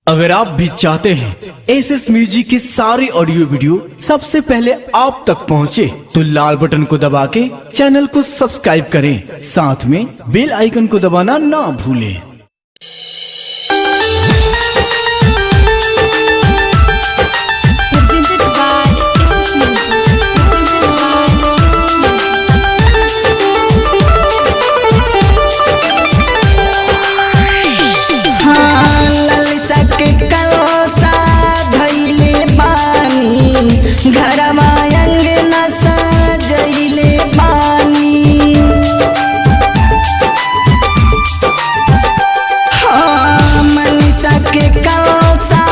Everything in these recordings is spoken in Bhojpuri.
अगर आप भी चाहते हैं एसएस म्यूजिक की सारी ऑडियो वीडियो सबसे पहले आप तक पहुंचे, तो लाल बटन को दबा के चैनल को सब्सक्राइब करें, साथ में बेल आइकन को दबाना ना भूलें। घरमा अंगना सजैले बानी, हाँ मनीषा के कलसा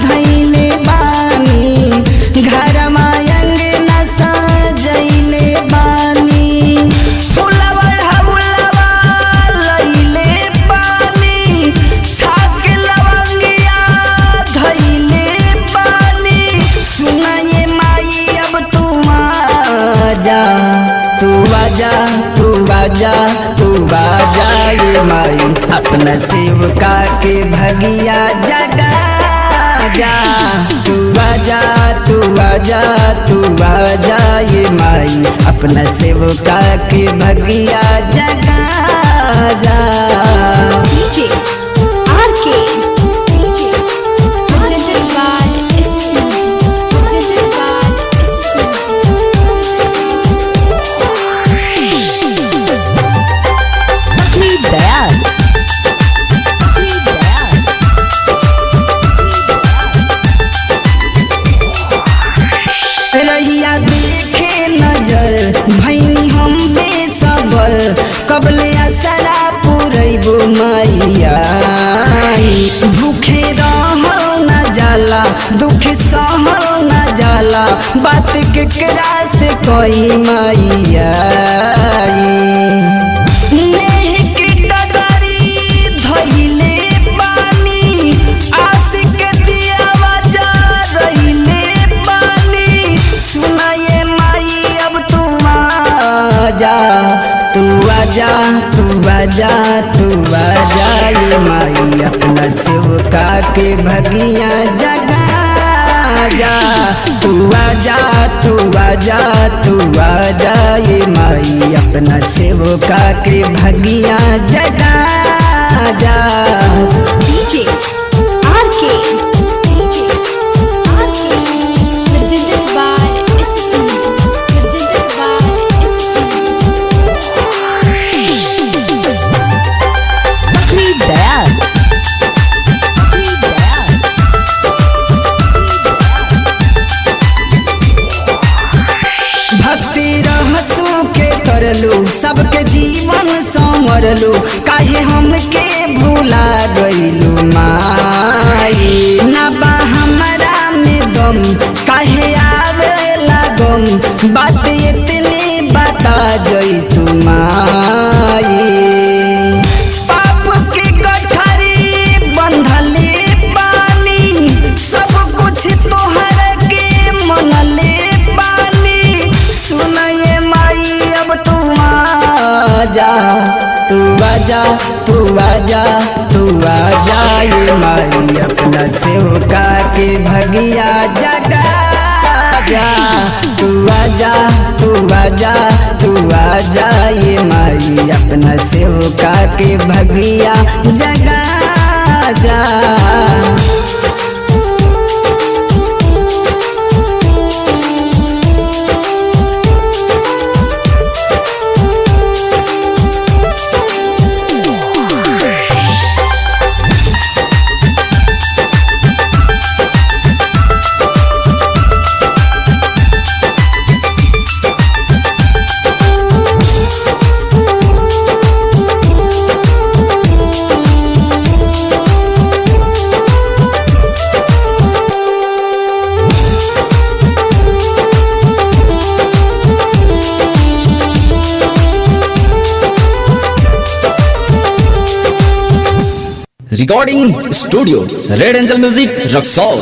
धैले बानी, घरमा अंगना सजैले बानी, फुलवा हौलवा लैले बानी, छाक लवंगिया धैले बानी। सुनाए तू आजा ये माई अपना सेवका के भगिया जगा जा। तू आजा ये माई अपना सेवका के भगिया जगा जा। रहिया देखे नजर भैनी हम बेसबर, कबले असरा पुरैबो मैया। भूखे रहल न जाला, दुख सहल न जाला, बात केकरा से कोई मैया। तू आजा ये माई अपना सेवका के भगिया जगा जा। तू आजा ये माई अपना सेवका के भगिया जगा जा। सबके जीवन संवरलू, काहे हमके भूला गइलू माई। ना बा हमरा में दम, काहे आवेला गम, बात इतनी बता जई तू माई। पाप के गठरी बंधले बानी, सब कुछ तोहर के मनले बानी। सुनाए माई अब तू आजा ये माई अपना सेवका के भगिया जगा जा। तू आजा ये माई अपना सेवका के भगिया जगा जा। Recording studio red angel music Raxaul.